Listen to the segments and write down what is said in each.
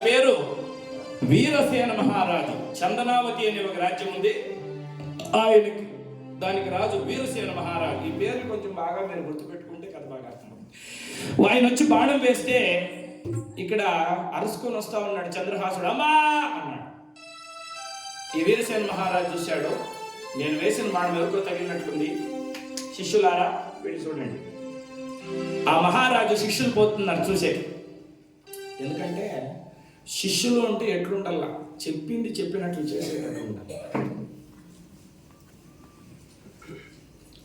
పేరు వీరసేన మహారాజు. చందనావతి అనే ఒక రాజ్యం ఉంది, ఆయనకి దానికి రాజు వీరసేన మహారాజు. ఈ పేరు కొంచెం బాగా మీరు గుర్తుపెట్టుకుంటే కథ బాగా అర్థమవుతుంది. ఆయన వచ్చి బాణం వేస్తే ఇక్కడ అరుసుకొని వస్తా ఉన్నాడు చంద్రహాసుడు. అమ్మా అన్నాడు. ఈ వీరసేన మహారాజు చూశాడు, నేను వేసిన బాణం ఎవరికో తగిలినట్టుంది, శిష్యులారా వెళ్ళి చూడండి. ఆ మహారాజు శిష్యులు పోతున్నారు చూసే. ఎందుకంటే శిష్యులు అంటే ఎట్లుండాల, చెప్పింది చెప్పినట్లు చేసేటట్లు ఉండాలి.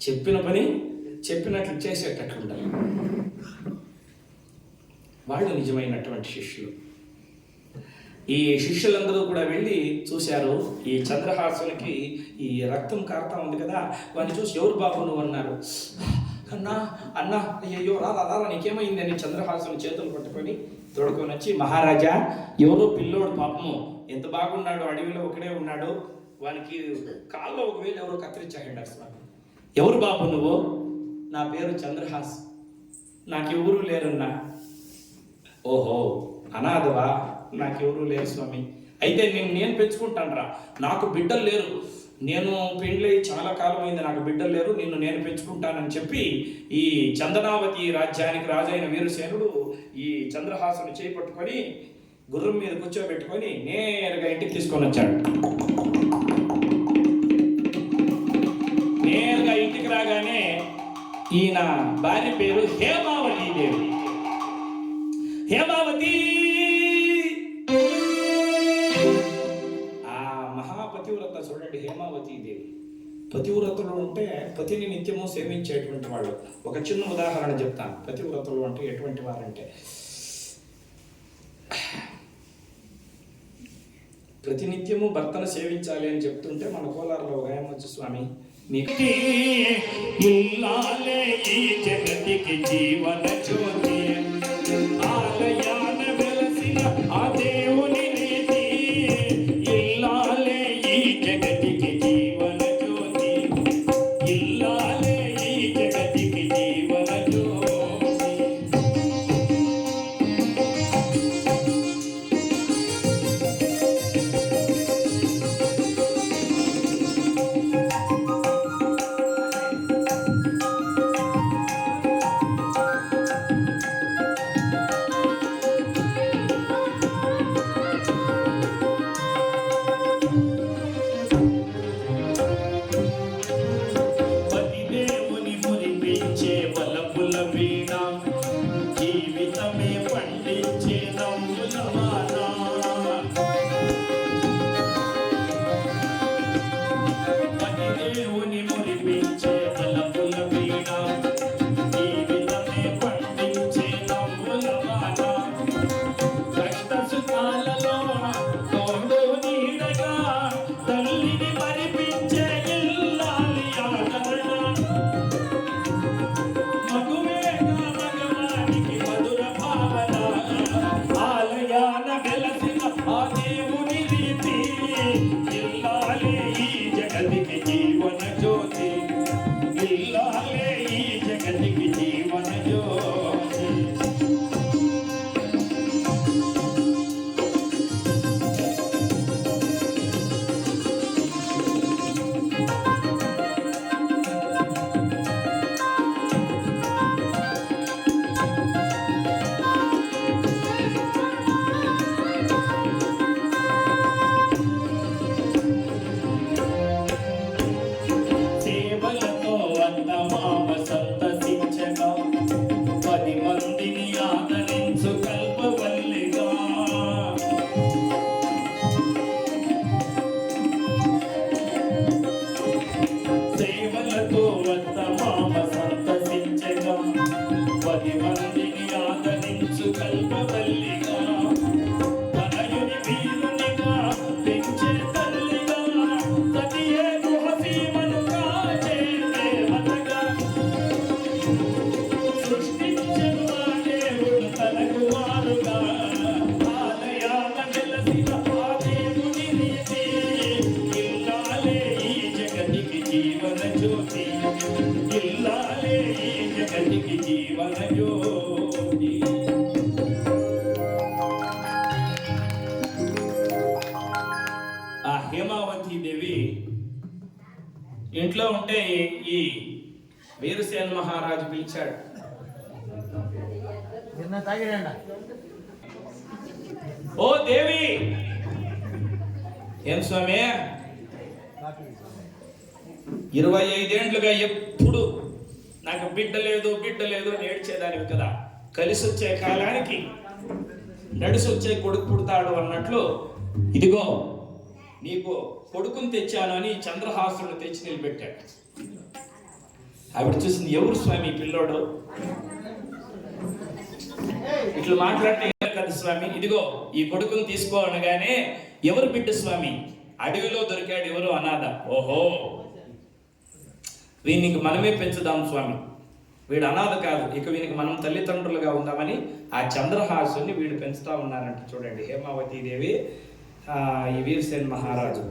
చెప్పిన పని చెప్పినట్లు చేసేటట్లు ఉండాలి. వాళ్ళు నిజమైనటువంటి శిష్యులు. ఈ శిష్యులందరూ కూడా వెళ్ళి చూశారు. ఈ చంద్రహాసునికి ఈ రక్తం కారుతా ఉంది కదా, వాడిని చూసి ఎవరు బాబు నువ్వు అన్నారు. అన్నా అన్నా అయ్యో రారా రారా నీకేమైంది అని చంద్రహాసుని చేతులు పట్టుకొని తోడుకొని వచ్చి, మహారాజా ఎవరో పిల్లోడు పాపము ఎంత బాగున్నాడు, అడవిలో ఒకడే ఉన్నాడు, వానికి కాల్లో ఒక వేలు ఎవరో కత్తిరించాడు స్వామి. ఎవరు బాబు నువ్వు? నా పేరు చంద్రహాస్, నాకెవరూ లేరన్నా. ఓహో అనాథవా? నాకెవరూ లేరు స్వామి. అయితే నేను పెంచుకుంటాను రా, నాకు బిడ్డలు లేరు, నేను పెండ్లై చాలా కాలం అయింది, నాకు బిడ్డలు లేరు, నేను పెంచుకుంటానని చెప్పి ఈ చందనావతి రాజ్యానికి రాజైన వీరసేనుడు ఈ చంద్రహాసుని చేపట్టుకొని గుర్రం మీద కూర్చోబెట్టుకొని నేరుగా ఇంటికి తీసుకొని వచ్చాడు. నేరుగా ఇంటికి రాగానే ఈయన భార్య పేరు హేమావతి దేవి. హేమావతి పతివ్రత చూడండి, హేమావతి దేవి. పతివ్రతలు అంటే పతిని నిత్యము సేవించేటువంటి వాళ్ళు. ఒక చిన్న ఉదాహరణ చెప్తాను. పతివ్రతలు అంటే ఎటువంటి వారంటే, ప్రతినిత్యము భర్తను సేవించాలి అని చెప్తుంటే మన కోలారులో ఒక ఆయన వచ్చి, స్వామి మీకు జగతికి జీవన జ్యోతి ఆలయాన వెలసిన ఆ దేవుని జగతికి జీవన జ్యోతి ఇల్లాలే ఈ జగతికి జీవన జ్యోతి. జీవితమే పండించే నవ్వుల వాన, దేవుని మురిపించే వలపుల వీణ, జీవితమే పండించే నవ్వుల వాన. కష్ట సుఖాలలో తోడు నీడగా తల్లిని మరిపించే ఇల్లాలి ఆదరణ. ఆలయాన వెలసిన ఆ దేవుని రీతి ఇల్లాలే ఈ జగతికి జీవన జ్యోతి ఇల్లాలే ఈ జగతికి జీవన జ్యోతి. మామ సంతసించగా 10 మందిని ఆదరించు కల్పవల్లిగా. సేవలతో వద్ద మామ సంతసించగా 10 మందిని ఆదరించు కల్పవల్లిగా. తనయుని వీరునిగా పెంచే తల్లిగా సతియే గృహసీమను కాచే దేవతగా. సృష్టించను ఆ దేవుడు తనకు వారుగా ఆలయాన వెలసిన ఆ దేవుని రీతి ఇల్లాలే ఈ జగతికి జీవన జ్యోతి ఇల్లాలే ఈ జగతికి జీవన జ్యోతి. ఇంట్లో ఉంటే ఈ వీరసేన మహారాజు పిలిచాడు. ఓ దేవి! ఏం స్వామి, 25 ఏండ్లుగా ఎప్పుడు నాకు బిడ్డ లేదు అని ఏడ్చేదానివి కదా. కలిసి వచ్చే కాలానికి నడిసి వచ్చే కొడుకు పుడతాడు అన్నట్లు ఇదిగో నీకు కొడుకుని తెచ్చాను అని చంద్రహాసుడు తెచ్చి నిలబెట్టాడు. ఆవిడ చూసింది, ఎవరు స్వామి పిల్లోడు? ఇట్లా మాట్లాడితే కదా స్వామి, ఇదిగో ఈ కొడుకుని తీసుకో అనగానే, ఎవరు బిడ్డ స్వామి? అడవిలో దొరికాడు, ఎవరు అనాథ. ఓహో, వీనికి మనమే పెంచుదాం స్వామి, వీడు అనాథ కాదు, ఇక వీనికి మనం తల్లిదండ్రులుగా ఉందామని ఆ చంద్రహాసుని వీడు పెంచుతా ఉన్నారంట. చూడండి, హేమావతి దేవి, ఈ వీరసేన మహారాజు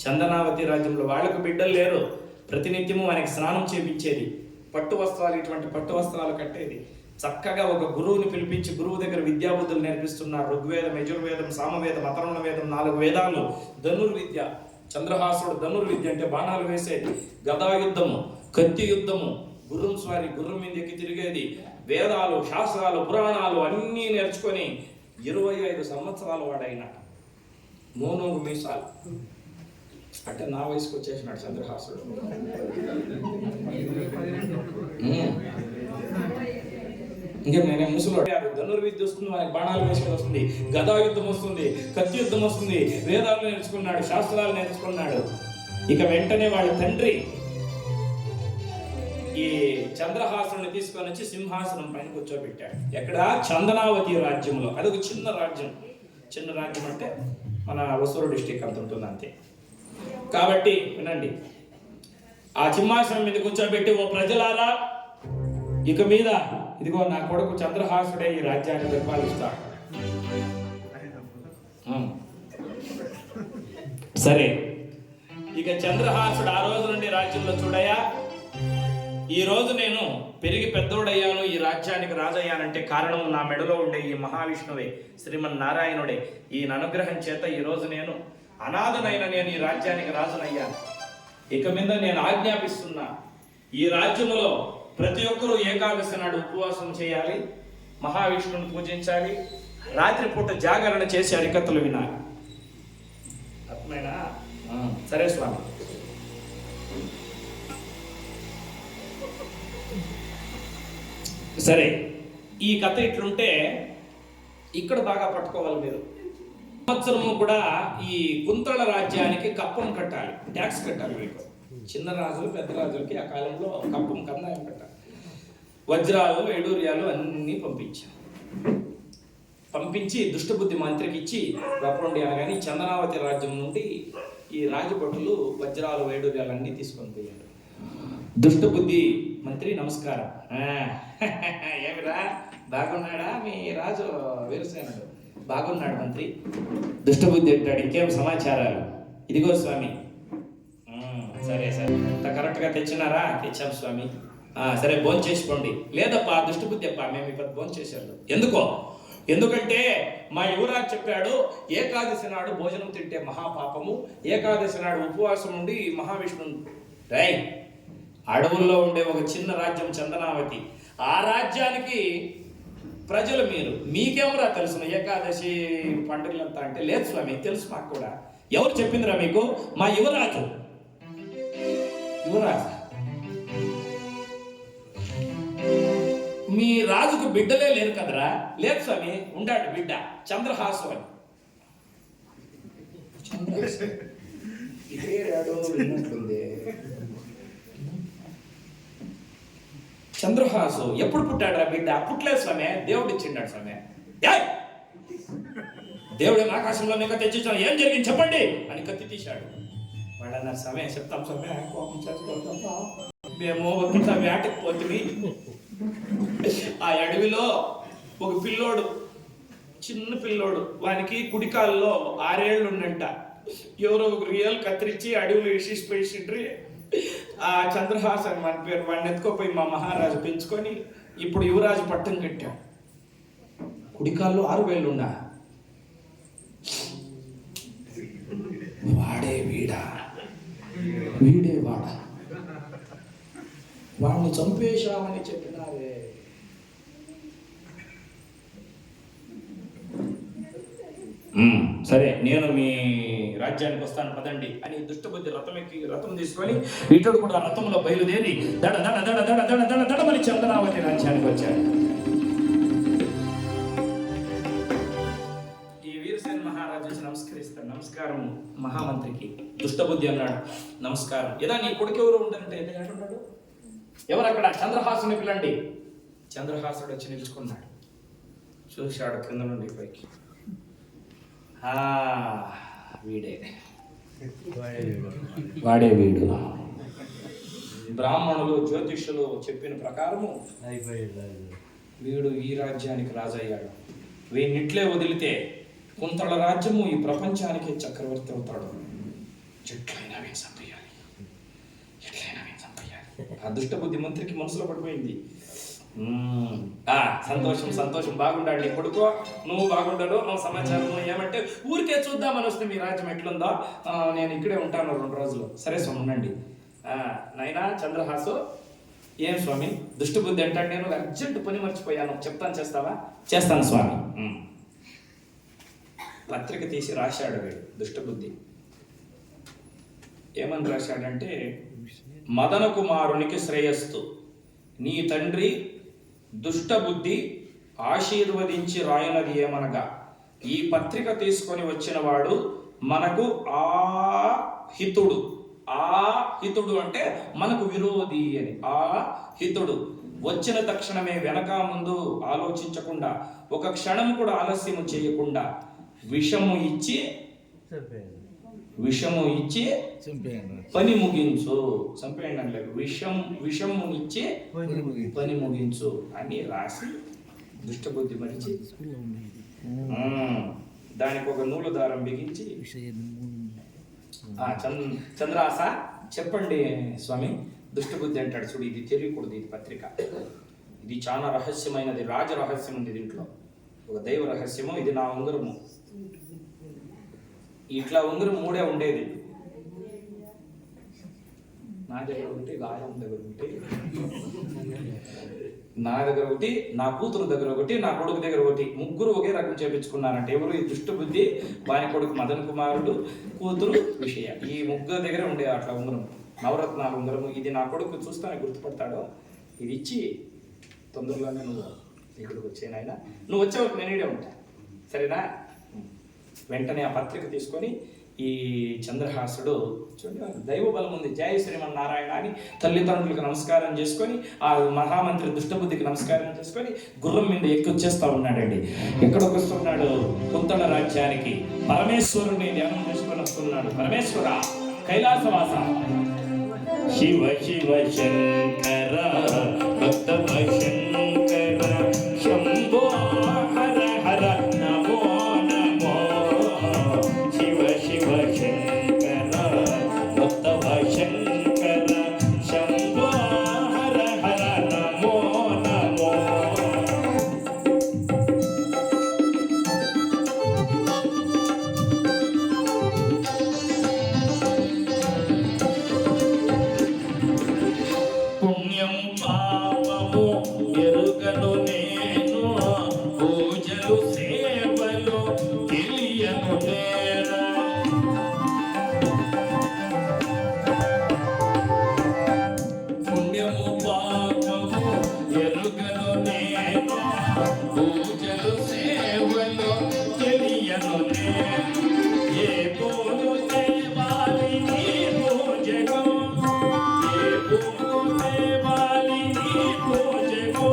చందనావతి రాజ్యంలో వాళ్ళకు బిడ్డలు లేరు. ప్రతినిత్యము ఆయనకి స్నానం చేపించేది, పట్టు వస్త్రాలు, ఇటువంటి పట్టు వస్త్రాలు కట్టేది. చక్కగా ఒక గురువుని పిలిపించి గురువు దగ్గర విద్యాబుద్ధులు నేర్పిస్తున్నారు. ఋగ్వేదం, యజుర్వేదం, సామవేదం, అథర్వణ వేదం, 4 వేదాలు, ధనుర్విద్య. చంద్రహాసుడు ధనుర్విద్య అంటే బాణాలు వేసేది, గదా యుద్ధము, కత్తి యుద్ధము, గుర్రం స్వారి, గుర్రం మీద ఎక్కి తిరిగేది, వేదాలు, శాస్త్రాలు, పురాణాలు అన్నీ నేర్చుకొని 25 సంవత్సరాలు వాడైన మోనోగు మీసాలు. అంటే నా వయసుకు వచ్చేసినాడు చంద్రహాసుడు. ఇంకా నేనే ముసలోడు. ధనుర్విద్య వస్తుంది, ఆయనకు బాణాలు వేసుకొని వస్తుంది, గదా యుద్ధం వస్తుంది, కత్తి యుద్ధం వస్తుంది, వేదాలు నేర్చుకున్నాడు, శాస్త్రాలు నేర్చుకున్నాడు. ఇక వెంటనే వాళ్ళ తండ్రి ఈ చంద్రహాసుని తీసుకొని వచ్చి సింహాసనం పైన కూర్చోబెట్టాడు. ఎక్కడ? చందనావతి రాజ్యంలో. అదొక చిన్న రాజ్యం. చిన్న రాజ్యం అంటే మన వసూరు డిస్టిక్ అంత ఉంటుంది అంతే. కాబట్టి వినండి, ఆ సింహాసనం మీద కూర్చోబెట్టి, ఓ ప్రజలారా, ఇక మీద ఇదిగో నా కొడుకు చంద్రహాసుడే ఈ రాజ్యాన్ని పరిపాలిస్తాడు. సరే, ఇక చంద్రహాసుడు ఆ రోజు నుండి రాజ్యంలో చూడయా, ఈ రోజు నేను పెరిగి పెద్దోడయ్యాను, ఈ రాజ్యానికి రాజయ్యానంటే కారణం నా మెడలో ఉండే ఈ మహావిష్ణువే, శ్రీమన్నారాయణుడే. ఈయన అనుగ్రహం చేత ఈ రోజు నేను అనాథనైన నేను ఈ రాజ్యానికి రాజునయ్యాను. ఇక మీద నేను ఆజ్ఞాపిస్తున్నా, ఈ రాజ్యంలో ప్రతి ఒక్కరూ ఏకాదశి నాడు ఉపవాసం చేయాలి, మహావిష్ణువుని పూజించాలి, రాత్రిపూట జాగరణ చేసి హరికథలు వినాలి. అర్థమైనా? సరే స్వామి. సరే, ఈ కథ ఇట్లుంటే ఇక్కడ బాగా పట్టుకోవాలి మీరు. సంవత్సరము కూడా ఈ కుంతళ రాజ్యానికి కప్పం కట్టాలి, ట్యాక్స్ కట్టాలి. మీకు చిన్న రాజులు, పెద్ద రాజులకి ఆ కాలంలో కప్పం కందాయం కట్టాలి. వజ్రాలు, వైడూర్యాలు అన్నీ పంపించి దుష్టబుద్ధి మంత్రికి ఇచ్చి రప్పండి అనగాని చందనావతి రాజ్యం నుండి ఈ రాజభటులు వజ్రాలు, వైడూర్యాలు అన్నీ తీసుకొని పోయారు. దుష్టబుద్ధి మంత్రి నమస్కారం. ఏమిరా, బాగున్నాడా మీ రాజు వీరసేనుడు? బాగున్నాడు మంత్రి. దుష్టబుద్ధి అంటాడు, ఇంకేం సమాచారాలు? ఇదిగో స్వామి. సరే సరే, కరెక్ట్గా తెచ్చినారా? తెచ్చాం స్వామి. సరే, భోజనం చేసుకోండి. లేదప్పా, దుష్టబుద్ధి అప్ప, మేము ఇప్పుడు భోజనం చేశారు. ఎందుకంటే మా యువరాజు చెప్పాడు, ఏకాదశి నాడు భోజనం తింటే మహాపాపము, ఏకాదశి నాడు ఉపవాసం ఉండి మహావిష్ణువు. రై, అడవుల్లో ఉండే ఒక చిన్న రాజ్యం చందనావతి, ఆ రాజ్యానికి ప్రజలు మీరు, మీకెవరా తెలుసు ఏకాదశి పండుగలంతా అంటే? లేదు స్వామి, తెలుసు మాకు కూడా. ఎవరు చెప్పిందిరా మీకు? మా యువరాజు. మీ రాజుకు బిడ్డలే లేరు కదరా? లేదు స్వామి, ఉండాడు బిడ్డ, చంద్రహాసు అని. చంద్రహాసు ఎప్పుడు పుట్టాడు రా బిడ్డ? పుట్టలేదు స్వామి, దేవుడు ఇచ్చిండాడు స్వామి. దేవుడు ఆకాశంలో నీకు తెచ్చిచ్చాను, ఏం జరిగింది చెప్పండి అని కత్తి తీశాడు. వాడు అన్నారు, సమయం చెప్తాం సమయం, కోపం చేసుకోవడం. మేము ఒకంత వేటకు పోతుంది. ఆ అడవిలో ఒక పిల్లోడు, చిన్న పిల్లోడు, వానికి కుడికాల్లో 6 ఏళ్ళు ఉన్నంట. ఎవరో ఒక రియల్ కత్తిరించి అడవిలో విశేషిపోయిండ్రి. ఆ చంద్రహాసన్ మన పేరు, వాడిని ఎత్తుకోపోయి మా మహారాజు పెంచుకొని ఇప్పుడు యువరాజు పట్టం కట్టాం. కుడికాల్లో 6 వేళ్ళు ఉన్నా. వాడే వీడే వాడా? వాడిని చంపేశామని చెప్పినారే. సరే నేను మీ రాజ్యానికి వస్తాను పదండి అని దుష్టబుద్ధి రథం తీసుకొని ఇతడు కూడా రథంలో బయలుదేరి దడ దడ దడ దడ దడ దడ దడమని చంద్రావతి రాజ్యానికి వచ్చాడు. ఈ వీరసేన మహారాజు నమస్కరిస్తాడు. నమస్కారం మహామంత్రికి. దుష్టబుద్ధి అన్నాడు, నమస్కారం. ఏదా నీ కొడుకు ఎవరు ఉంటారంటే అంటున్నాడు, ఎవరు అక్కడ? చంద్రహాసుని పిల్లండి. చంద్రహాసుడు వచ్చి నిలుచుకున్నాడు. చూశాడు కింద నుండి పైకి. వాడే వీడు. బ్రాహ్మణులు జ్యోతిష్యులు చెప్పిన ప్రకారము వీడు ఈ రాజ్యానికి రాజయ్యాడు. వీడినిట్లే వదిలితే కుంతల రాజ్యము ఈ ప్రపంచానికి చక్రవర్తి అవుతాడు. ఎట్లయినా వీడిని చంపేయాలి, ఎట్లయినా వీడిని చంపేయాలి. ఆ దుష్టబుద్ధి మంత్రికి మనసులో పడిపోయింది. సంతోషం సంతోషం, బాగుండాలి నీ కొడుకో, నువ్వు బాగుండడు, నువ్వు సమాచారం ఏమంటే ఊరికే చూద్దామని వస్తే మీ రాజ్యం ఎట్లుందో, నేను ఇక్కడే ఉంటాను 2 రోజులు. సరే స్వామి ఉండండి. నైనా చంద్రహాసు, ఏం స్వామి దుష్టబుద్ధి అంటాడు, నేను అర్జెంట్ పని మర్చిపోయాను, చెప్తాను, చేస్తావా? చేస్తాను స్వామి. పత్రిక తీసి రాశాడు వీడు దుష్టబుద్ధి. ఏమని రాశాడంటే, మదన కుమారునికి శ్రేయస్సు, నీ తండ్రి దుష్టబుద్ధి ఆశీర్వదించి రాయనది ఏమనగా, ఈ పత్రిక తీసుకొని వచ్చిన వాడు మనకు ఆహితుడు. ఆహితుడు అంటే మనకు విరోధి అని. ఆహితుడు వచ్చిన తక్షణమే వెనక ముందు ఆలోచించకుండా, ఒక క్షణం కూడా ఆలస్యము చేయకుండా విషము ఇచ్చి పని ముగించు. చంపేయండి అని లేదు, విషము ఇచ్చి పని ముగించు అని రాసి దుష్టబుద్ధి మరిచి దానికి ఒక నూలు దారం బిగించి, చంద్రాస చెప్పండి స్వామి. దుష్టబుద్ధి అంటాడు, చూడు ఇది తెలియకూడదు, ఇది పత్రిక, ఇది చాలా రహస్యమైనది, రాజ రహస్యం ఉంది దీంట్లో, ఒక దైవ రహస్యము. ఇది నా ఉంగరము. ఇట్లా ఉంగరం 3 ఉండేది. నా దగ్గర ఒకటి, గాయం దగ్గర ఒకటి, నా దగ్గర ఒకటి, నా కూతురు దగ్గర ఒకటి, నా కొడుకు దగ్గర ఒకటి, 3 ఒకే రకం చేపించుకున్నారంటే. ఎవరు? ఈ దుష్టబుద్ధి, వాని కొడుకు మదన్ కుమారుడు, కూతురు విషయ. ఈ 3 దగ్గర ఉండే అట్లా ఉంగరం, నవరత్నాల ఉంగరము. ఇది నా కొడుకు చూస్తానే గుర్తుపడతాడు. ఇది ఇచ్చి తొందరలోనే నువ్వు ఇక్కడికి వచ్చేనాయన, నువ్వు వచ్చేవరకు నేను ఇడే ఉంటా, సరేనా? వెంటనే ఆ పత్రిక తీసుకొని ఈ చంద్రహాసుడు, చూడండి దైవ బలం ఉంది, జయ శ్రీమన్నారాయణ అని తల్లిదండ్రులకు నమస్కారం చేసుకొని, ఆ మహామంత్రి దుష్టబుద్ధికి నమస్కారం చేసుకొని గుర్రం మీద ఎక్కి వచ్చేస్తా ఉన్నాడండి. ఎక్కడికి వస్తున్నాడు? కుంతల రాజ్యానికి. పరమేశ్వరుని ధ్యానం చేసుకొని వస్తున్నాడు. పరమేశ్వర కైలాసవాస, శివ శివ శంకర భక్త శంకర శంభో హర హర నమో నమో, శివ శివ శంకర భక్త శంకర శంభో హర హర నమో నమో. పుణ్యం పాపము ఎరుగను నేను, పూజలు సేవలు తెలియను నేను. పుణ్యము పాపము ఎరుగను నేను, పూజలు సేవలు తెలియను నేను. ఏ పూలు దేవాలి నీ పూజకు, ఏ పూలు దేవాలి నీ పూజకు,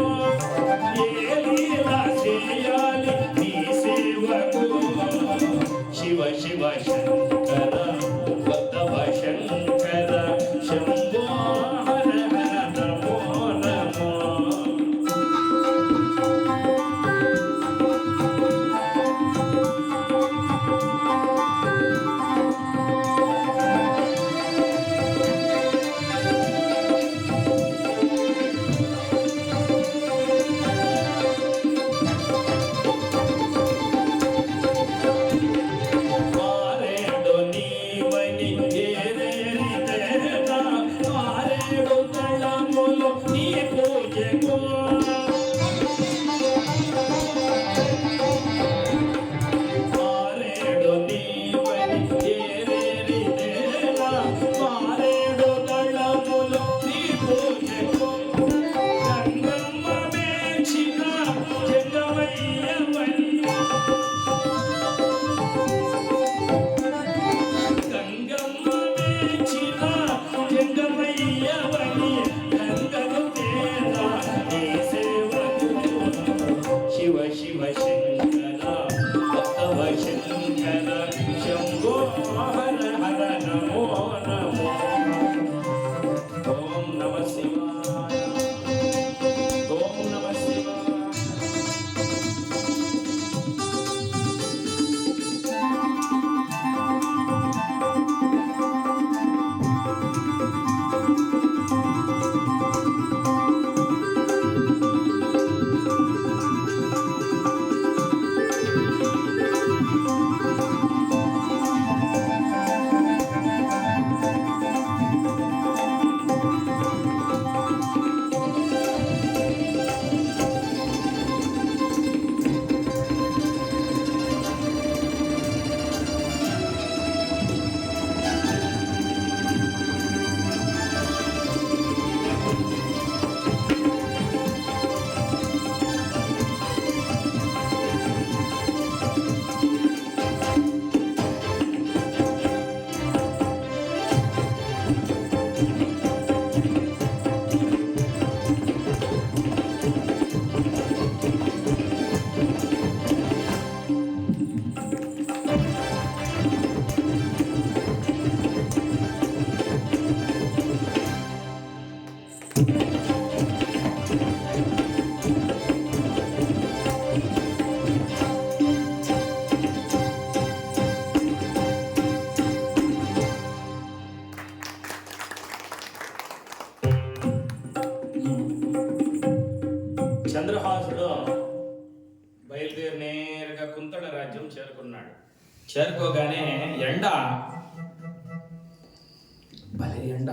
ఏ లీలా చేయాలి నీ సేవకు. శివ శివ శంకర భక్తవ శంకర శంభో హర హర నమో నమో. వారే చంద్రహాసుడు బయలుదేరి నేరుగా కుంతళ రాజ్యం చేరుకున్నాడు. చేరుకోగానే ఎండ, భలే ఎండ,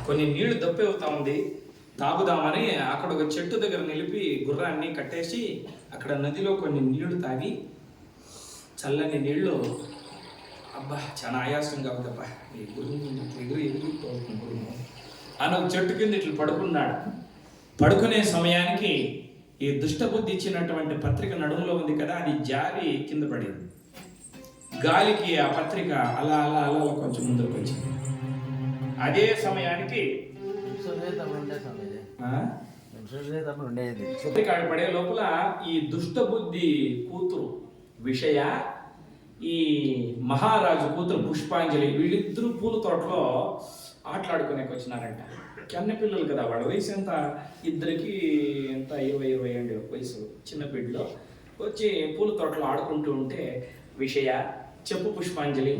కొన్ని నీళ్లు దప్పవుతా ఉంది. తాగుదామని అక్కడ ఒక చెట్టు దగ్గర నిలిపి గుర్రాన్ని కట్టేసి అక్కడ నదిలో కొన్ని నీళ్లు తాగి, చల్లని నీళ్లు, అబ్బా చాలా ఆయాసంగా ఉందబ్బా, ఈ గురువు ఎగిరిపోతుంది అని ఒక చెట్టు కింద ఇట్లా పడుకున్నాడు. పడుకునే సమయానికి ఈ దుష్టబుద్ధి ఇచ్చినటువంటి పత్రిక నడుములో ఉంది కదా, అది జారి కింద పడింది. గాలికి ఆ పత్రిక అలా అలా అలా కొంచెం ముందుకు వచ్చింది. అదే సమయానికి పత్రిక పడే లోపల ఈ దుష్టబుద్ధి కూతురు విషయ, ఈ మహారాజు కూతురు పుష్పాంజలి, వీళ్ళిద్దరూ పూల తోటలో ఆటలాడుకునేకి వచ్చినారంట. కన్న పిల్లలు కదా, వాళ్ళ వయసు ఎంత, ఇద్దరికి ఎంత 20-20 ఏళ్ళు వయసు, చిన్న బిడ్డలో వచ్చి పూల తోటలో ఆడుకుంటూ ఉంటే, విషయ చెప్పు పుష్పాంజలి,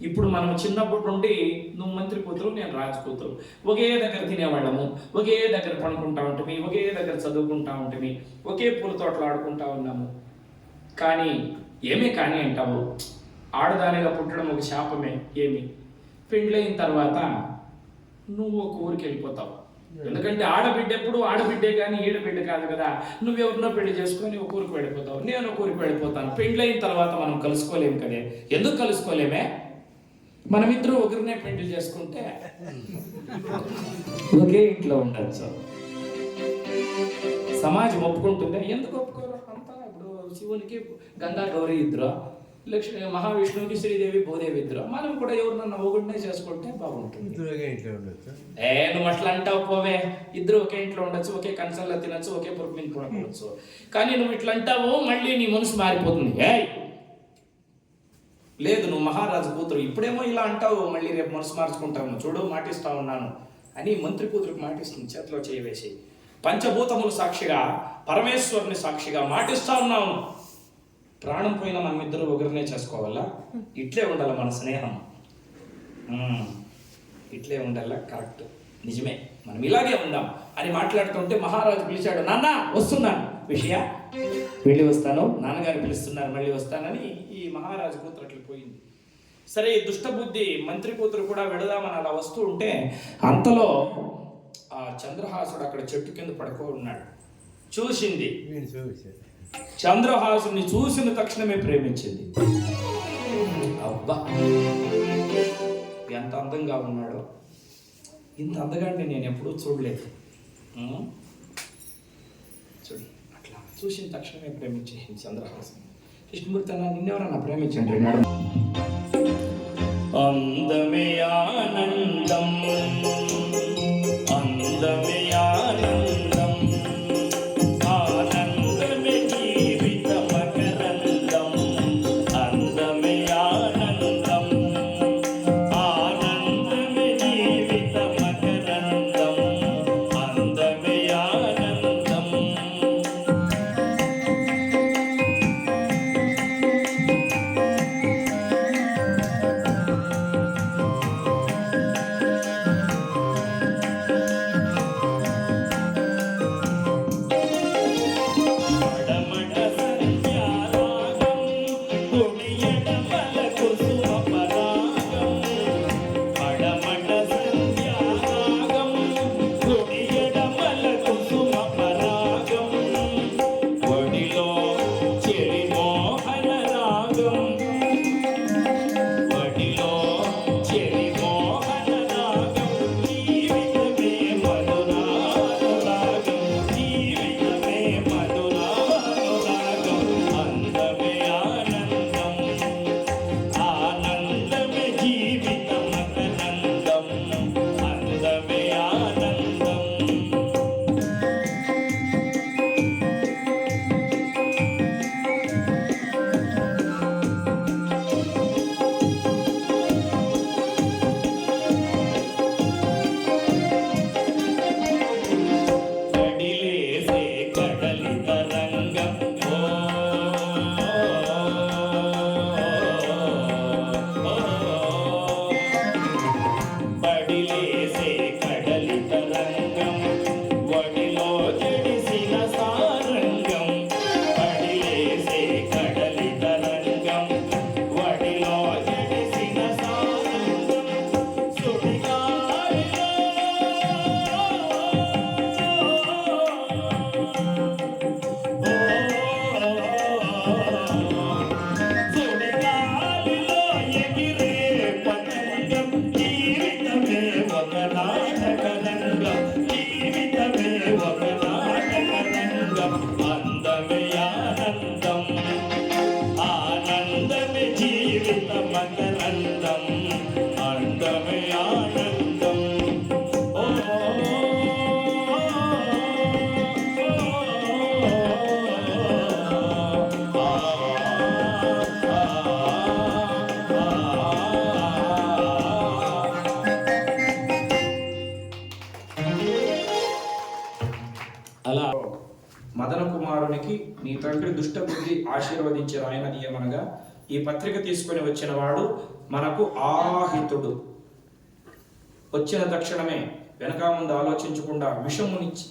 ఇప్పుడు మనం చిన్నప్పటి నుండి నువ్వు మంత్రి కూతురు, నేను రాజు కూతురు, ఒకే దగ్గర తినేవాళ్ళము, ఒకే దగ్గర పనుకుంటా ఉంటుంది, ఒకే దగ్గర చదువుకుంటా ఉంటుంది, ఒకే పూల తోటలో ఆడుకుంటా ఉన్నాము. కానీ ఏమీ కానీ అంటావు, ఆడదానిగా పుట్టడం ఒక శాపమే. ఏమి, పెండ్లైన తర్వాత నువ్వు ఒక ఊరికి వెళ్ళిపోతావు. ఎందుకంటే ఆడబిడ్డ ఎప్పుడు ఆడబిడ్డే కానీ ఈడబిడ్డ కాదు కదా. నువ్వెవరినో పెళ్లి చేసుకొని ఒక ఊరికి వెళ్ళిపోతావు, నేను ఒక ఊరికి వెళ్ళిపోతాను. పెండ్లైన తర్వాత మనం కలుసుకోలేము కదే. ఎందుకు కలుసుకోలేమే? మనమిద్దరూ ఒకరినే పెళ్లి చేసుకుంటే ఒకే ఇంట్లో ఉండొచ్చు. సమాజం ఒప్పుకుంటుందా? ఎందుకు ఒప్పుకోరు? అంతా ఇప్పుడు శివునికి గంగా గౌరీ ఇద్దరు, లక్ష్మి మహావిష్ణువుకి శ్రీదేవి భూదేవి ఇద్దరు, మనం కూడా ఎవరినన్నా ఒకటినే చేసుకుంటే బాగుంటుంది. నువ్వు అట్లా అంటావు పోవే, ఇద్దరు ఒకే ఇంట్లో ఉండొచ్చు, ఒకే కంచంలో తినొచ్చు, ఒకే పొరుగు మీద పడవచ్చు. కానీ నువ్వు ఇట్లా అంటావు, మళ్ళీ నీ మనసు మారిపోతుంది. లేదు, నువ్వు మహారాజు కూతురు, ఇప్పుడేమో ఇలా అంటావు, మళ్ళీ రేపు మనసు మార్చుకుంటావు, చూడు మాటిస్తా ఉన్నాను అని మంత్రి కూతురికి మాటిస్తుంది, చేతిలో చేయవేసి. పంచభూతములు సాక్షిగా, పరమేశ్వరుని సాక్షిగా మాటిస్తా ఉన్నాను, ప్రాణం పోయినా మనమిద్దరూ ఒకరినే చేసుకోవాలా, ఇట్లే ఉండాలి మన స్నేహం, ఇట్లే ఉండాలా, కరెక్ట్, నిజమే, మనం ఇలాగే ఉందాం అని మాట్లాడుతుంటే మహారాజు పిలిచాడు. నాన్న వస్తున్నాను, విషయ వెళ్ళి వస్తాను, నాన్నగారు పిలుస్తున్నారు, మళ్ళీ వస్తానని ఈ మహారాజు కూతురు అట్లా పోయింది. సరే, ఈ దుష్టబుద్ధి మంత్రి కూతురు కూడా వెళదామని అలా వస్తూ ఉంటే అంతలో ఆ చంద్రహాసుడు అక్కడ చెట్టు కింద పడుకో ఉన్నాడు. చూసింది, చంద్రహాసుని చూసిన తక్షణమే ప్రేమించింది. అబ్బా ఎంత అందంగా ఉన్నాడో, ఇంత అందగాడిని నేను ఎప్పుడూ చూడలేదు. చూడు, అట్లా చూసిన తక్షణమే ప్రేమించేసింది చంద్రహాసుని. కృష్ణమూర్తి అన్న నిన్నెవరన్నా ప్రేమించండి మేడం. అందమే ఆనందం, అందమే ఆనందం, ఆనందమే జీవిత మకరందం, అందమే ఆనందం, ఆనందమే జీవిత మకరందం, అందమే ఆనందం. అలా మదన కుమారునికి నీ తండ్రి దుష్టబుద్ధి ఆశీర్వదించిన ఆయనది ఏమనగా, ఈ పత్రిక తీసుకొని వచ్చిన వాడు మనకు ఆహితుడు. వచ్చిన తక్షణమే వెనక ముందు ఆలోచించకుండా విషమునిచ్చి,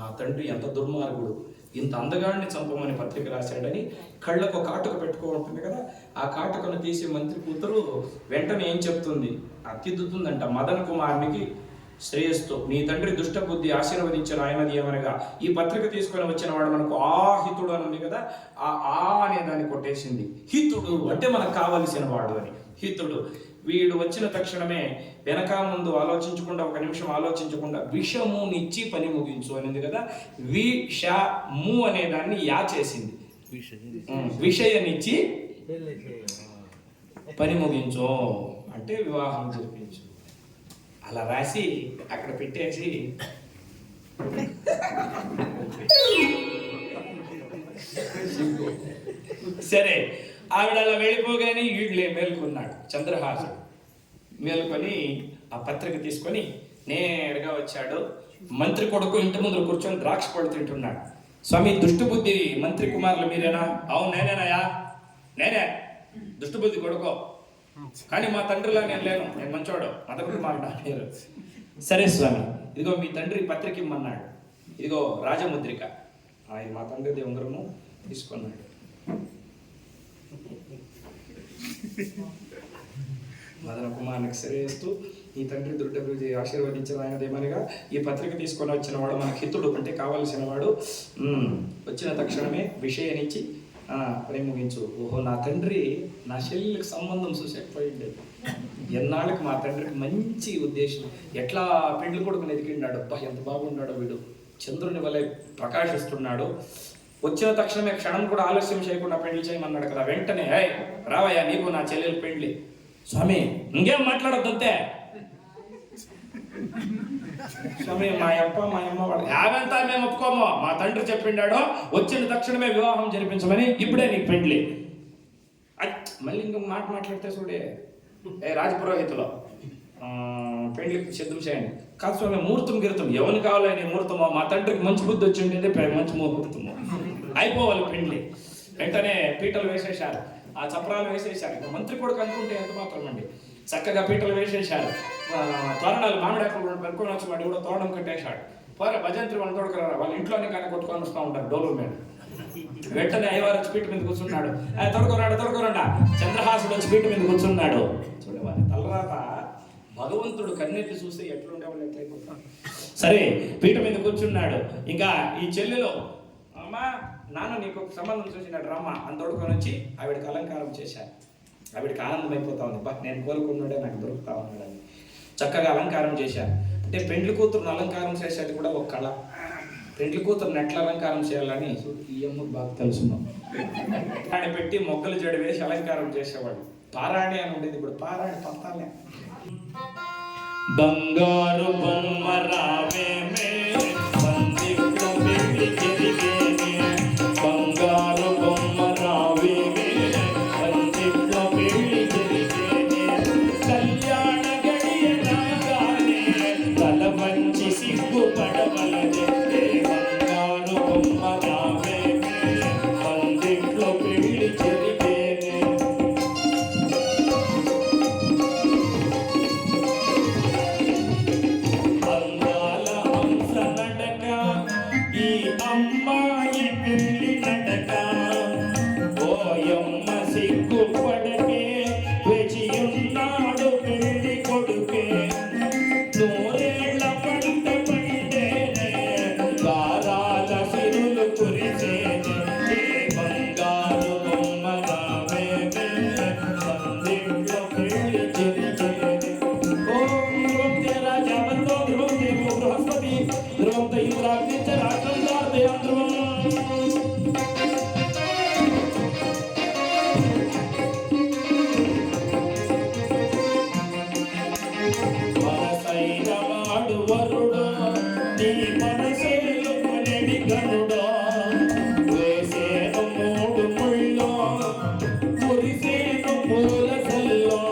నా తండ్రి ఎంత దుర్మార్గుడు, ఇంత అందగాడిని చంపమని పత్రిక రాశాడని కళ్ళకు కాటుక పెట్టుకుంటుంది కదా, ఆ కాటుకను తీసి మంత్రి కూతురు వెంటనే ఏం చెప్తుంది, అతిద్దుతుందంట మదన కుమారునికి శ్రేయస్తో, నీ తండ్రి దుష్టబుద్ధి ఆశీర్వదించిన ఆయనది ఏమనగా, ఈ పత్రిక తీసుకొని వచ్చిన వాడు మనకు ఆహితుడు అని ఉంది కదా, ఆ అనే దాన్ని కొట్టేసింది. హితుడు అంటే మనకు కావలసిన వాడు అని. హితుడు వీడు వచ్చిన తక్షణమే వెనక ముందు ఆలోచించకుండా, ఒక నిమిషం ఆలోచించకుండా విషమునిచ్చి పని ముగించు అని ఉంది కదా, విషము అనే దాన్ని యా చేసింది, విషయనిచ్చి పని ముగించు అంటే వివాహం జరిపించు. అలా రాసి అక్కడ పెట్టేసి సరే ఆవిడ అలా వెళ్ళిపోగానే వీళ్ళే మేల్కొన్నాడు చంద్రహాసుడు. మేల్కొని ఆ పత్రిక తీసుకొని నేరుగా వచ్చాడు. మంత్రి కొడుకు ఇంటి ముందు కూర్చొని ద్రాక్ష పళ్ళు తింటున్నాడు. స్వామి, దుష్టబుద్ధి మంత్రి కుమారులు మీరేనా? అవును నేనేనాయా, నేనే దుష్టబుద్ధి కొడుకో, కానీ మా తండ్రిలా నేను లేను, నేను మంచోడు, మదకుడు మాట్లాడారు. సరే స్వామి, ఇదిగో మీ తండ్రి పత్రిక ఇమ్మన్నాడు, ఇదిగో రాజముద్రిక. ఆయన మా తండ్రి ఉంగరము తీసుకున్నాడు. మదన కుమారునికి శ్రేయస్తూ, ఈ తండ్రి దుర్డభివృద్ధి ఆశీర్వదించిన ఆయనదేమనగా, ఈ పత్రిక తీసుకొని వచ్చిన వాడు మనకు హితుడు అంటే కావలసిన వాడు. వచ్చిన తక్షణమే విషయనిచ్చి పని ముగించు. ఓహో, నా తండ్రి నా చెల్లెలకు సంబంధం చూసేకపోయింది. ఎన్నాళ్ళకి మా తండ్రికి మంచి ఉద్దేశం, ఎట్లా పెండ్లి కొడుకుని ఎదిగిన్నాడు, అబ్బా ఎంత బాగున్నాడో వీడు, చంద్రుని వలె ప్రకాశిస్తున్నాడు. వచ్చిన తక్షణమే క్షణం కూడా ఆలస్యం చేయకుండా పెళ్లి చేయమన్నాడు కదా. వెంటనే రావయ్యా, నీకు నా చెల్లెలు పెళ్లి. స్వామి ఇంకేం మాట్లాడొద్దంతే. స్వామి మా అమ్మ వాడు యావంతా మేము ఒప్పుకోమో. మా తండ్రి చెప్పిండాడో వచ్చిన తక్షణమే వివాహం జరిపించమని, ఇప్పుడే నీకు పెళ్లి. మళ్ళీ ఇంకొక మాట మాట్లాడితే చూడే, రాజపురోహితులో పెళ్లికి సిద్ధం చేయండి. కాదు స్వామి ముహూర్తం గిరుతం ఎవరిని కావాలని ముహూర్తమో, మా తండ్రికి మంచి బుద్ధి వచ్చి ఉండేది మంచి ముహూర్తము, అయిపోవాలి పెళ్లి. వెంటనే పీటలు వేసేశారు, ఆ చప్రాలు వేసేశారు. మంత్రి కొడుకు అనుకుంటే ఎంత మాత్రం అండి, చక్కగా పీటలు వేసేశారు. తోరణాలు మామిడాకులు పెట్టుకొని వచ్చి వాడు కూడా తోరణం కట్టేశాడు. పోరా భజంత్రి వాళ్ళని తోడుకురారా, వాళ్ళ ఇంట్లోనే కానీ కొట్టుకొని వస్తూ ఉంటారు డోలు మీద. వెంటనే అయ్యవారు వచ్చి పీట మీద కూర్చున్నాడు. తొడుకోరండా. చంద్రహాసుడు వచ్చి పీట మీద కూర్చున్నాడు. చూడవాలి తలరాత భగవంతుడు కన్నెత్తి చూస్తే ఎట్లుండేవాళ్ళు ఎట్లయిపోతాడు. సరే పీట మీద కూర్చున్నాడు. ఇంకా ఈ చెల్లెలో అమ్మా నాన్న నీకు ఒక సంబంధం చూసినాడు రమ్మ అని తోడుకొని వచ్చి ఆవిడకి అలంకారం చేశారు. ఆవిడకి ఆనందం అయిపోతా ఉంది, బట్ నేను కోరుకున్నాడే నాకు దొరుకుతా ఉన్నాడని చక్కగా అలంకారం చేశారు. అంటే పెండ్లి కూతురుని అలంకారం చేసేది కూడా ఒక కళ. పెండ్లి కూతురుని ఎట్లా అలంకారం చేయాలని ఈ అమ్మకు బాగా తెలుసున్నాం. ఆయన పెట్టి మొగ్గలు జడి వేసి అలంకారం చేసేవాడు. పారాణి అని ఉండేది, ఇప్పుడు పారాణి పంతాలే. బంగారు బొమ్మ రావే బంగారు బొమ్మ రావే కళ్యాణ గడియ రాగానే తల వంచి సిగ్గు పడవలనే. బంగారు బొమ్మ రావే పందిట్లో పెళ్లి జరిగేనే. అందాల హంస నడక ఈ అమ్మాయి పెళ్లి నడక. ఓయమ్మ సిగ్గు పడకే వెచియున్నాడు పెళ్లి కొడుకే. నూరేళ్ల పంట పండేనే గారాల సిరులు కురిసేనే. బంగారు బొమ్మ రావే పందిట్లో పెళ్లి జరిగేనే. ఓం ధ్రువం తేరా జాబంతో ధ్రువం దేవో బృహస్పతి ధ్రువం ఇంద్రాగ్నిచ రాష్ట్రం దార్దయాం ధ్రువం. మనసైన వాడు వరుడు నీ మనసేలు కొనెడి గనుడు. వేసేను మూడు ముళ్ళు కురిసేను పూల సల్లో.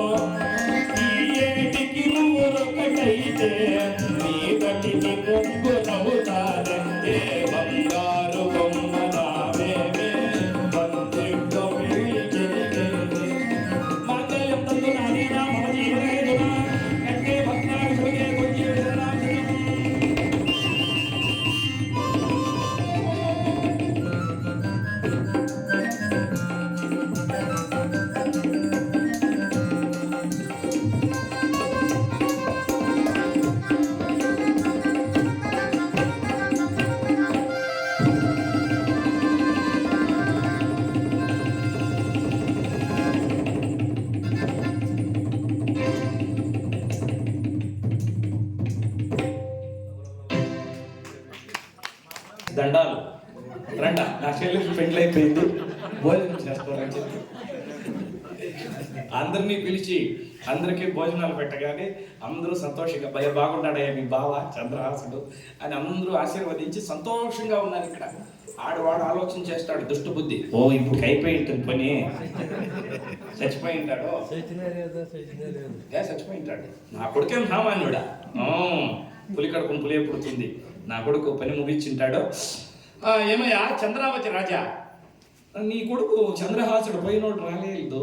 ఈ ఏటికి ఊరొకటైతే నీ గటికి ముగ్గు నవ్వుతారంటే. బంగారు బొమ్మ రావే పందిట్లో పెళ్లి జరిగేనే. మంగళం తందు నాదీనా మమ జీవనేదునా ఎట్టే భక్తావి సుగే కొంచి విదనాం. దండాలు రండా, నా చెల్లెకి పెళ్లి అయిపోయింది, భోజనం చేస్తారని చెప్పి అందరినీ పిలిచి అందరికీ భోజనాలు పెట్టగానే అందరూ సంతోషంగా భయ బాగున్నాడయ్యా మీ బావ చంద్రహాసుడు అని అందరూ ఆశీర్వదించి సంతోషంగా ఉన్నారు. ఇక్కడ ఆడవాడు ఆలోచన చేస్తాడు దుష్టు బుద్ధి, ఓ ఇప్పుడు అయిపోయి ఉంటుంది పని, చచ్చిపోయి ఉంటాడు, చచ్చిపోయి ఉంటాడు, నా కొడుకేం సామాన్యుడా, పులి కడుపును పులియే పుడుతుంది, నా కొడుకు పని ముగించింటాడు. ఏమయ్యా చంద్రావతి రాజా, నీ కొడుకు చంద్రహాసుడు పోయినోడు రాలేదు,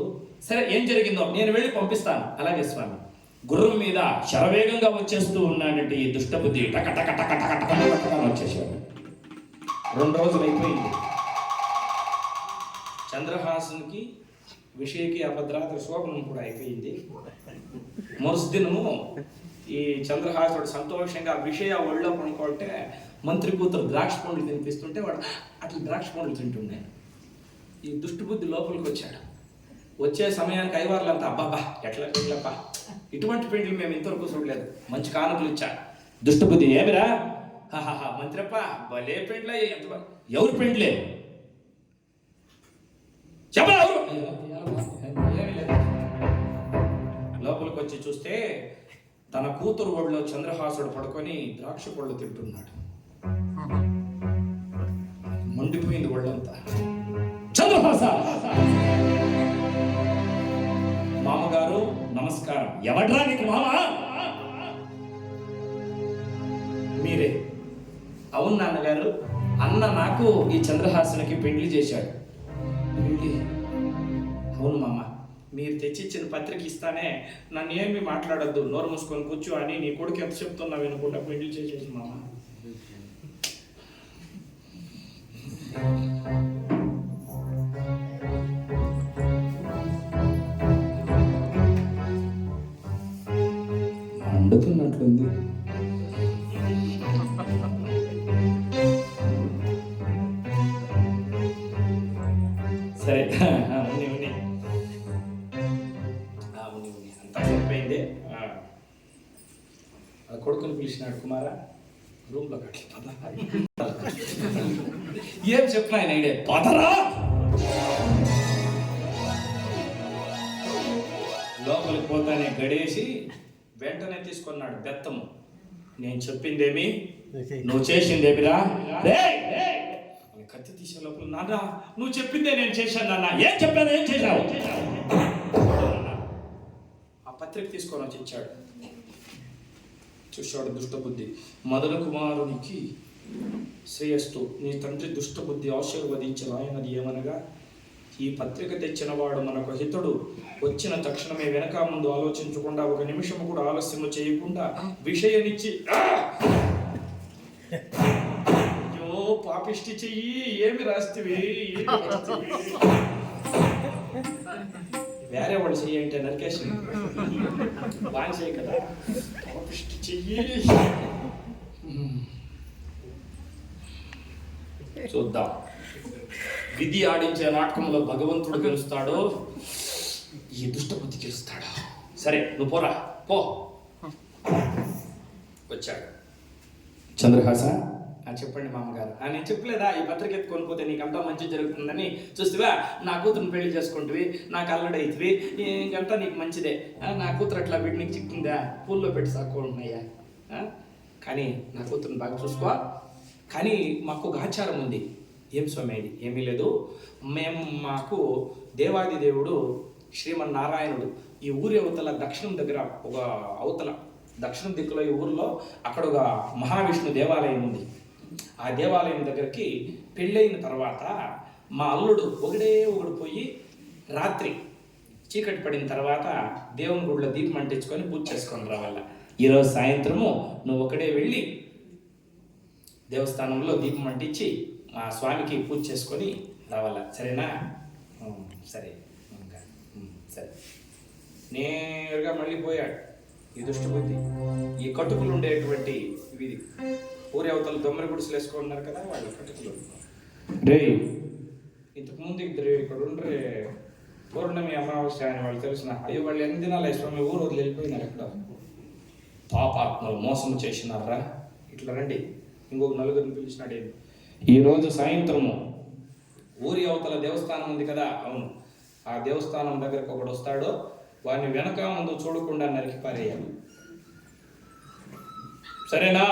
సరే ఏం జరిగిందో నేను వెళ్ళి పంపిస్తాను. అలాగే స్వామి. గుర్రం మీద శరవేగంగా వచ్చేస్తూ ఉన్నాడంటే ఈ దుష్టబుద్ధి టక టక టక టక టక టక వచ్చేసాడు. 2 రోజులు అయిపోయింది. చంద్రహాసునికి విషయకి అభద్రాత్రి శోభనం కూడా అయిపోయింది. మరుసదినము ఈ చంద్రహాసుడు సంతోషంగా విషయ ఒళ్ళో కొనుక్కుంటే మంత్రి కూతురు ద్రాక్ష పండ్లు తినిపిస్తుంటే వాడు అట్లా ద్రాక్ష పండ్లు తింటున్నాయి. ఈ దుష్టబుద్ధి లోపలికి వచ్చాడు. వచ్చే సమయానికి ఐవార్లంతా అబ్బాబా ఎట్లా ఇటువంటి పెండ్లు మేము ఇంతవరకు చూడలేదు, మంచి కానుకలు ఇచ్చాడు. దుష్టబుద్ధి ఏమిరా మంత్రప్ప భలే పెండ్లే, ఎంత ఎవరు పెండ్లే చెప్పరా? లోపలికి వచ్చి చూస్తే తన కూతురు ఒళ్ళో చంద్రహాసుడు పడుకొని ద్రాక్ష పళ్ళు తింటున్నాడు. మండిపోయింది ఒళ్ళంతా. చంద్రహాస, మామగారు నమస్కారం. ఎవడ్రా నీకు మామ? మీరే. అవును నాన్నగారు, అన్న నాకు ఈ చంద్రహాసునికి పెళ్లి చేశాడు. పెళ్లి? అవును మామ, మీరు తెచ్చిచ్చిన పత్రిక ఇస్తానే నన్ను ఏమి మాట్లాడద్దు, నోరు మూసుకొని కూర్చో అని నీ కొడుకు ఎంత చెప్తున్నావు వినుకుంటా పెళ్లి చేసేసి మామ. మండుతున్నట్లుంది. సరే ఉన్ని అంతా సరిపోయింది. కొడుకుని పిలిచినాడు కుమారా రూమ్లో కట్ల ఏం చెప్పిన ఆయన ఐడియా పదరా. లోపలికి పోతానే గడేసి వెంటనే తీసుకున్నాడు బెత్తము. నేను చెప్పిందేమి, నువ్వు చేసిందేమిరా? కత్తి తీసే లోపల, నాన్న నువ్వు చెప్పిందే నేను చేశాను నాన్న. ఏం చెప్పాను, ఏం చేశావు? ఆ పత్రిక తీసుకొని వచ్చి ఇచ్చాడు. చూశాడు దుష్టబుద్ధి. మొదల కుమారునికి శ్రేయస్సు, నీ తండ్రి దుష్టబుద్ధి ఆశీర్వదించిన ఆయనది ఏమనగా, ఈ పత్రిక తెచ్చిన వాడు మనకు హితుడు. వచ్చిన తక్షణమే వెనక ముందు ఆలోచించకుండా, ఒక నిమిషం కూడా ఆలస్యము చేయకుండా విషయనిచ్చి, అయ్యో పాపిష్టి చెయ్యి, ఏమి రాస్తివి, వేరే వాళ్ళు చెయ్యి అంటే నరికేసి బాగా చేయ కదా. పాపిష్టి చెయ్యి. చూద్దాం, విధి ఆడించే నాటకంలో భగవంతుడు గెలుస్తాడో ఈ దుష్టబుద్ధి గెలుస్తాడు. సరే నువ్వు పోరా, పో. వచ్చాడు. చంద్రహాస, చెప్పండి మామగారు. నేను చెప్పలేదా ఈ పత్రిక ఎత్తుకొని పోతే నీకంతా మంచి జరుగుతుందని? చూస్తావా, నా కూతురుని పెళ్లి చేసుకుంటువి, నాకు అల్లుడు అవుతుంది, ఇంకంతా నీకు మంచిదే. నా కూతురు అట్లా బిడ్డ నీకు చిక్కిందా, పూల్లో పెట్టి సాక్కుంటున్నాయా? కానీ నా కూతురుని బాగా చూసుకో. కానీ మాకు ఒక ఆచారం ఉంది. ఏం స్వామి అది? ఏమీ లేదు, మాకు దేవాది దేవుడు శ్రీమన్నారాయణుడు ఈ ఊరి అవతల దక్షిణం దగ్గర, ఒక అవతల దక్షిణం దిక్కులో ఈ ఊరిలో అక్కడ ఒక మహావిష్ణు దేవాలయం ఉంది. ఆ దేవాలయం దగ్గరికి పెళ్ళైన తర్వాత మా అల్లుడు ఒకడు పోయి రాత్రి చీకటి పడిన తర్వాత దేవుని గుడిలో దీపం అంటించుకొని పూజ చేసుకొని రావాల. ఈరోజు సాయంత్రము నువ్వు ఒకడే వెళ్ళి దేవస్థానంలో దీపం అంటించి మా స్వామికి పూజ చేసుకొని రావాల. సరేనా? సరే సరే. నేరుగా మళ్ళీ పోయాడు ఈ దుష్టబుద్ధి. ఈ కటుకులు ఉండేటువంటి ఇది ఊరి అవతల దొమ్మరి గుడిసెలు వేసుకున్నారు కదా, వాళ్ళు కటుకులు. రే, ఇంతకుముందు ఇద్దరు ఇక్కడ ఉండ్రే పౌర్ణమి అమావాస్య అని వాళ్ళు తెలిసిన, అయ్యో వాళ్ళు ఎన్ని దినాలు స్వామి ఊరు వదిలి వెళ్ళిపోయినారు. ఎక్కడ పాపాత్మలు మోసం చేసినారా, ఇట్లా రండి. ఇంకొక నలుగురిని పిలిచినాడు. ఈరోజు సాయంత్రము ఊరి అవతల దేవస్థానం ఉంది కదా, అవును, ఆ దేవస్థానం దగ్గరకు ఒకడు వస్తాడో వాడిని వెనక ముందు చూడకుండా నరికి పారేయాలి. సరేనా?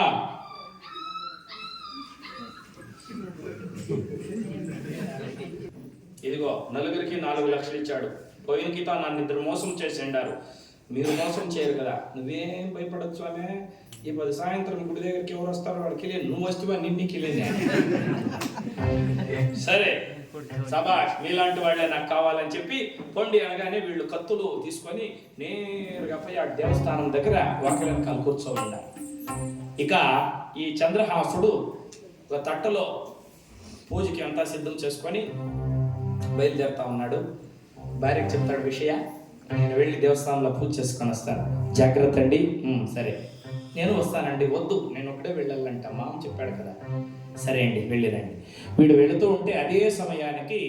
ఇదిగో నలుగురికి 4 లక్షలు ఇచ్చాడు. పోయిన గీత నన్ను ఇద్దరు మోసం చేసి ఉండారు. మీరు మోసం చేయరు కదా, నువ్వేం భయపడచ్చు ఆమె. ఈ 10 సాయంత్రం గుడి దగ్గరికి ఎవరు వస్తారో వాడికి లేదు, నువ్వు వస్తువా నిన్నికి లేదు. సరే సబాష్, మీలాంటి వాళ్ళే నాకు కావాలని చెప్పి పొండి అనగానే వీళ్ళు కత్తులు తీసుకొని నేరుగా పోయి ఆ దేవస్థానం దగ్గర వాకిలి వెనకాల కూర్చోమన్నారు. ఇక ఈ చంద్రహాసుడు ఒక తట్టలో పూజకి అంతా సిద్ధం చేసుకొని బయలుదేరుతా ఉన్నాడు. భార్యకి చెప్తాడు విషయ, నేను వెళ్ళి దేవస్థానంలో పూజ చేసుకొని వస్తాను, జాగ్రత్త అండి. సరే నేను వస్తానండి. వద్దు, నేను ఒకటే వెళ్ళాలంట, మామ చెప్పాడు కదా. సరే అండి వెళ్ళిరండి. వీడు వెళుతూ ఉంటే అదే సమయానికి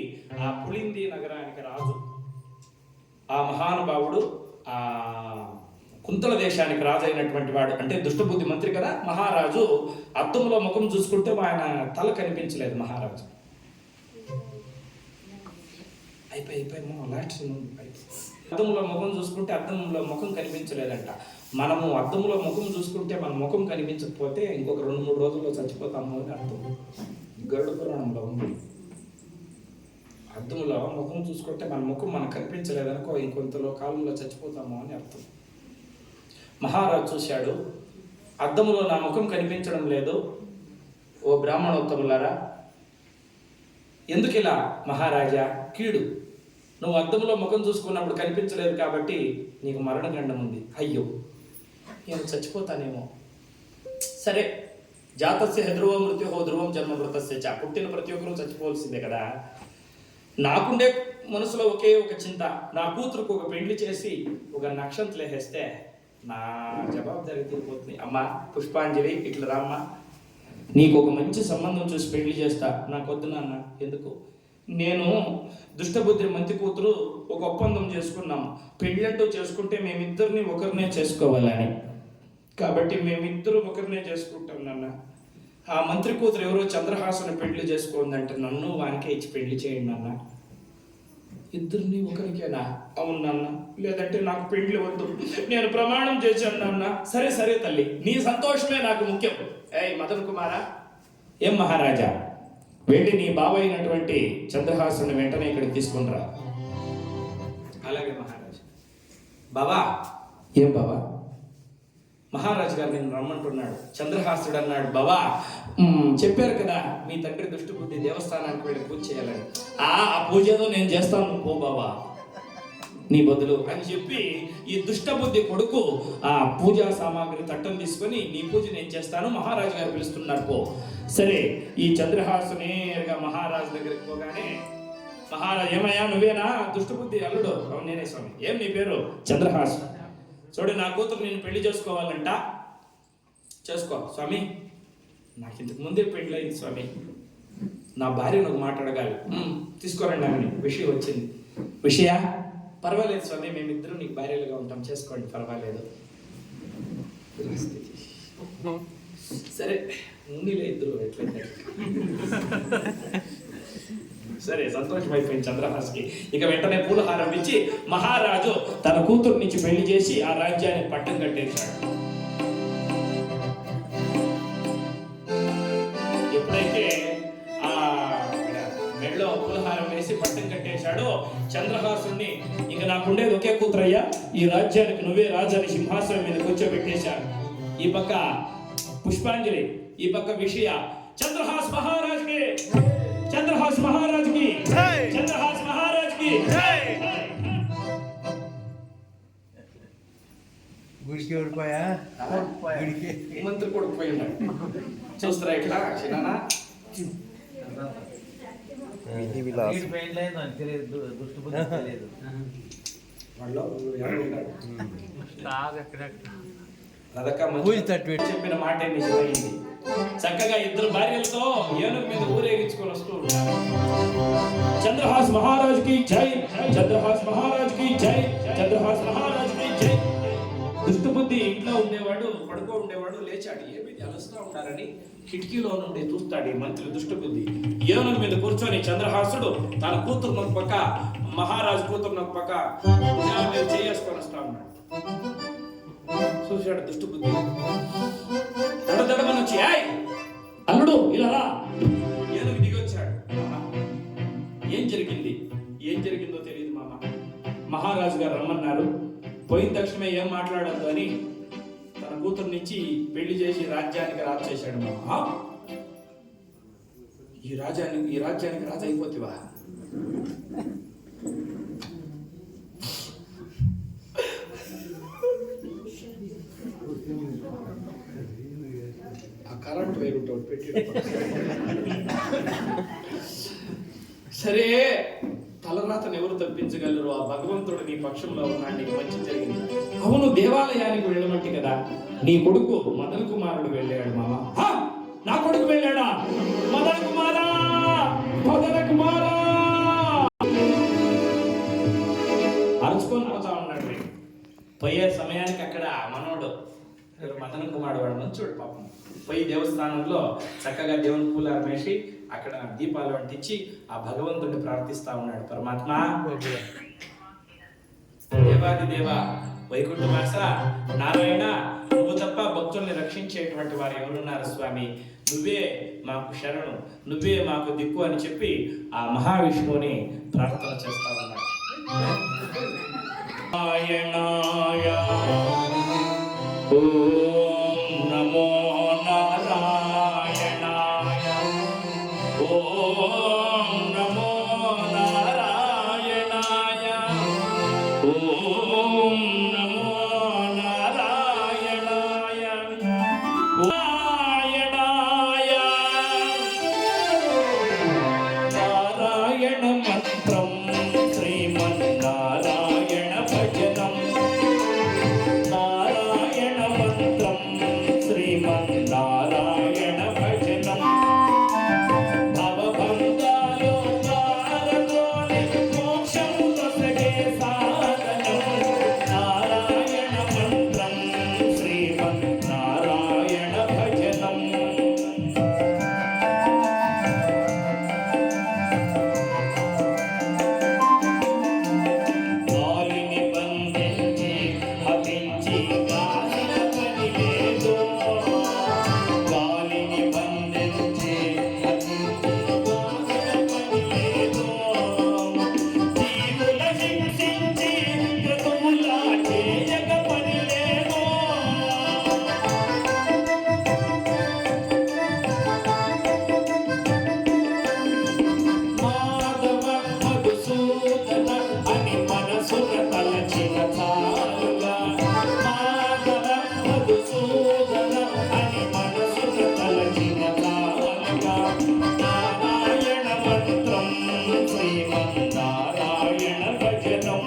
ఆ పులింది నగరానికి రాజు, ఆ మహానుభావుడు, ఆ కుంతల దేశానికి రాజు అయినటువంటి వాడు, అంటే దుష్టబుద్ధి మంత్రి కదా మహారాజు. అద్దంలో ముఖం చూసుకుంటే ఆయన తల కనిపించలేదు మహారాజు. అద్దంలో ముఖం చూసుకుంటే అద్దంలో ముఖం కనిపించలేదంట. మనము అద్దంలో ముఖం చూసుకుంటే మన ముఖం కనిపించకపోతే ఇంకొక 2-3 రోజుల్లో చచ్చిపోతాము అని అర్థం. గరుడ పురాణంలో ఉంది. అద్దంలో ముఖం చూసుకుంటే మన ముఖం మనకు కనిపించలేదనుకో ఇంకొంతలో కాలంలో చచ్చిపోతాము అని అర్థం. మహారాజు చూశాడు, అద్దములో నా ముఖం కనిపించడం లేదు. ఓ బ్రాహ్మణోత్తములారా, ఎందుకు ఇలా మహారాజా? కీడు, నువ్వు అద్దంలో ముఖం చూసుకున్నప్పుడు కనిపించలేదు కాబట్టి నీకు మరణగండం ఉంది. అయ్యో, నేను చచ్చిపోతానేమో. సరే, జాతస్య ధ్రువం మృత్యుహో ధ్రువం జన్మ మృతస్య చ, పుట్టిన ప్రతి ఒక్కరూ చచ్చిపోవాల్సిందే కదా. నాకుండే మనసులో ఒకే ఒక చింత, నా కూతురుకు ఒక పెళ్లి చేసి ఒక నక్షత్రం లేసేస్తే నా జవాబుదారీ తీరిపోతుంది. అమ్మ పుష్పాంజలి, ఇట్లా రామ్మ, నీకు ఒక మంచి సంబంధం చూసి పెళ్లి చేస్తా. నాకు వద్దు నాన్న. ఎందుకు? నేను దుష్టబుద్ధి మంత్రి కూతురు ఒక ఒప్పందం చేసుకున్నాము, పెళ్ళంటూ చేసుకుంటే మేమిద్దరిని ఒకరినే చేసుకోవాలని. కాబట్టి మేమిద్దరు ఒకరినే చేసుకుంటాం నాన్న. ఆ మంత్రి కూతురు ఎవరో చంద్రహాసుని పెళ్లి చేసుకోందంటే నన్ను వానికే ఇచ్చి పెళ్లి చేయండి నాన్న. ఇద్దరిని ఒకరికేనా? అవును నాన్న. లేదంటే నాకు పెళ్లి వద్దు, నేను ప్రమాణం చేశాను నాన్న. సరే సరే తల్లి, నీ సంతోషమే నాకు ముఖ్యం. ఏయ్ మదన్ కుమారా, ఏం మహారాజా, వెళ్ళి నీ బావ అయినటువంటి చంద్రహాసుని వెంటనే ఇక్కడికి తీసుకునిరా. అలాగే మహారాజా. బావా, ఏం బావా? మహారాజు గారు నేను రమ్మంటున్నాడు. చంద్రహాసుడు అన్నాడు, బావా చెప్పారు కదా మీ తండ్రి దుష్టబుద్ధి దేవస్థానానికి వెళ్ళి పూజ చేయాలని. ఆ పూజ ఏదో నేను చేస్తాను, పో బావా నీ బదులు అని చెప్పి ఈ దుష్టబుద్ధి కొడుకు ఆ పూజా సామాగ్రి తట్టం తీసుకొని నీ పూజ నేను చేస్తాను, మహారాజు గారు పిలుస్తున్నారు, పో. సరే, ఈ చంద్రహాసు నేరుగా మహారాజు దగ్గరికి పోగానే, మహారాజు, ఏమయ్యా నువ్వేనా దుష్టబుద్ధి అల్లుడు? అవును నేనే స్వామి. ఏం నీ పేరు? చంద్రహాసు. చూడు, నా కూతురు నేను పెళ్లి చేసుకోవాలంట. చేసుకో స్వామి. నాకు ఇంతకు ముందే పెళ్లి అయింది స్వామి, నా భార్య నాకు మాట్లాడగాలి. తీసుకోరండి అని విషయం వచ్చింది. విషయ? పర్వాలేదు స్వామి, మేమిద్దరం నీకు భార్యలుగా ఉంటాం, చేసుకోండి, పర్వాలేదు. సరే ఉండిలే ఇద్దరు ఎట్లయితే. సరే, సంతోషం అయిపోయింది చంద్రహాస్కి. ఇక వెంటనే పూలహారం ఇచ్చి మహారాజు తన కూతురు నుంచి పెళ్లి చేసి ఆ రాజ్యానికి పట్టం కట్టేశాడు. ఎప్పుడైతే ఆ మెడలో పూలహారం వేసి పట్టం కట్టేశాడో చంద్రహాసుని, ఇక నాకుండేది ఒకే కూతురయ్యా, ఈ రాజ్యానికి నువ్వే రాజాని సింహాసనం మీద కూర్చోబెట్టేశాడు. ఈ పక్క పుష్పాంజలి, ఈ పక్క విషయ. చంద్రహాస్ మహారాజ్ కి, చంద్రహాస్ మహారాజ్ కి, చంద్రహాస్ మహారాజ్ కి. గుడికి ఓడిపోయా, మంత్రి కొడుకు పోయినాడు. చూస్తారా ఇట్లా చిన్న చెప్పిన మాట నిజమైంది. చక్కగా ఇద్దరు భార్యలతో ఏనుగు మీద ఊరేగించుకొని వస్తూ ఉంటారు. చంద్రహాస్ మహారాజ్ కి జై, చంద్రహాస్ మహారాజ్ కి జై, చంద్రహాస్ మహారాజ్ కి జై. దుష్టబుద్ధి ఇంట్లో ఉండేవాడు, పడుకో ఉండేవాడు, లేచాడు. ఏమి అలుస్తూ ఉంటారని కిటికీలో నుండి చూస్తాడు ఈ మంత్రి దుష్టబుద్ధి. ఏనుగు మీద కూర్చొని చంద్రహాసుడు తన కూతురు ఒక పక్క, మహారాజు కూతురు ఒక పక్క చేసుకొని వస్తా ఉన్నాడు. చూశాడు దుష్టబుద్ధి. దడదడమని వచ్చి, అల్లుడు ఇలా రా. ఏనుగు దిగి వచ్చాడు. ఏం జరిగింది? ఏం జరిగిందో తెలియదు మామ. మహారాజు గారు రమ్మన్నారు. పోయిన తక్షణమే ఏం మాట్లాడద్దు అని తన కూతురునిచ్చి పెళ్లి చేసి రాజ్యానికి రాజు చేశాడు మామ. ఈ రాజ్యానికి రాజు అయిపోతేవా? కరెంట్ వేరు పెట్టి. సరే, తలరాతను ఎవరు తప్పించగలరు? ఆ భగవంతుడు నీ పక్షంలో ఉన్నాడు, నీకు మంచి జరిగింది. అవును, దేవాలయానికి వెళ్ళమంటే కదా నీ కొడుకు మదన్ కుమారుడు వెళ్ళాడు మామ. నా కొడుకు వెళ్ళాడా? మదన్ కుమారా, మదన్ కుమారా అరుచుకొని పోతా ఉన్నాడు. పోయే సమయానికి అక్కడ మనోడు మదన కుమారుడు వాడు మంచోడు పాపం పోయి దేవస్థానంలో చక్కగా దేవుని పూలారం వేసి అక్కడ దీపాలు అంటించి ఆ భగవంతుడిని ప్రార్థిస్తా ఉన్నాడు. పరమాత్మ, దేవాది దేవ, వైకుంఠవాస, నారాయణ, నువ్వు తప్ప భక్తుల్ని రక్షించేటువంటి వారు ఎవరున్నారు స్వామి? నువ్వే మాకు శరణు, నువ్వే మాకు దిక్కు అని చెప్పి ఆ మహావిష్ణువుని ప్రార్థన చేస్తా ఉన్నాడు. నారాయణాయ ఓం నమో నారాయణాయ ఓం నమో నారాయణాయ ఓం నమో నారాయణాయ నారాయణాయ నారాయణ మంత్రం శ్రీమన్నారాయణ భజనం నారాయణ మంత్రం శ్రీమన్నారాయణ భజనం భవబంధాలు పారదోలి మోక్షము కొసగే సాధనం నారాయణ మంత్రం శ్రీమన్నారాయణ భజనం. గాలిని బంధించి హతించి గాలిన పని లేదు గాలిని బంధించి హతించి గాలిన పని లేదు జీవుల హింసించి క్రతువులా చేయక పని లేదు మాధవ మధుసూదన అని మనసున తలచిన చాలుగా మాధవ మధుసూదన అని మనసున తలచిన చాలుగా నారాయణ మంత్రం శ్రీమన్నారాయణ భజనం.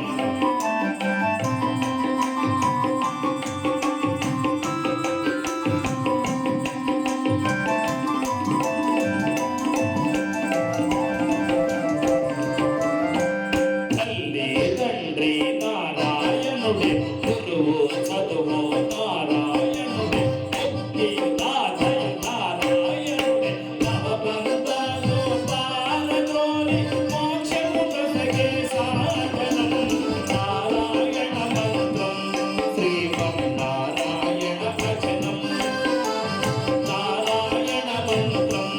తల్లి తండ్రి నారాయణుడే గురువు చదువు నారాయణుడే ముక్తి దాతయ నారాయణుడే నవబంధాలు పారద్రోలి మోక్షము కొసగే సాధనం నారాయణ మంత్రం శ్రీమన్నారాయణ భజనం నారాయణ మంత్రం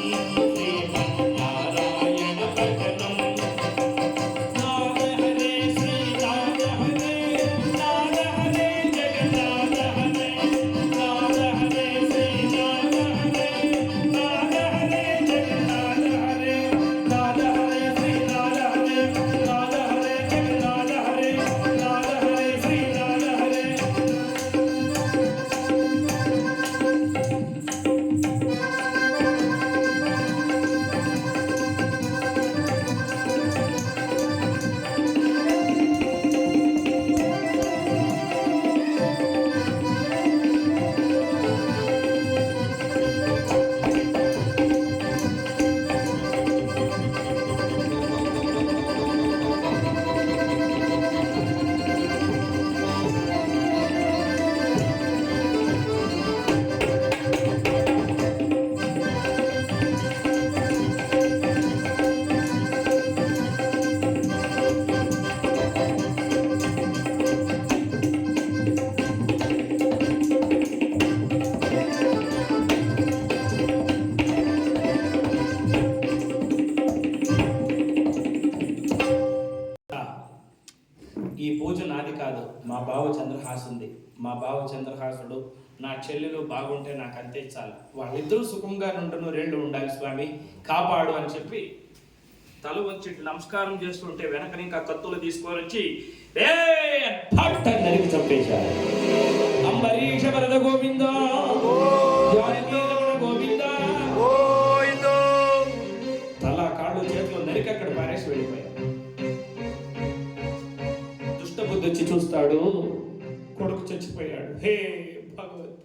శ్రీమన్నారాయణ భజనం. నాద హరే శ్రీ నాద హరే నాద హరే జగన్నాథ హరే నాద హరే శ్రీ నాద హరే నాద హరే జగన్నాథ హరే నాద హరే శ్రీ నాద హరే నాద హరే జగన్నాథ హరే నాద హరే శ్రీ నాద హరే. ఈ పూజ నాది కాదు, మా బావ చంద్రహాసుంది. మా బావ చంద్రహాసుడు నా చెల్లెలు బాగుంటే నాకు అంతే చాలు. వాళ్ళిద్దరూ సుఖంగా నుండును రెండు ఉండాలి స్వామి, కాపాడు అని చెప్పి తల వచ్చి నమస్కారం చేస్తుంటే వెనక ఇంకా కత్తులు తీసుకొని వచ్చి నరికి చంపేశారు. అంబరీష వరద గోవింద గోవింద తల కాళ్ళు చేతులు నరికి అక్కడ పారేసి వెళ్ళిపోయారు. దుష్టబుద్ధి వచ్చి చూస్తాడు, కొడుకు చచ్చిపోయాడు. హే భగవంత,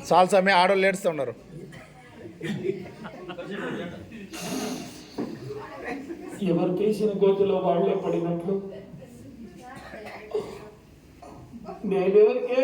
చాలు సమయం ఆడవాళ్ళు ఏడుస్తూ ఉన్నారు. ఎవరు తీసిన గోతిలో వాళ్ళే పడినట్లు నేనెవరికే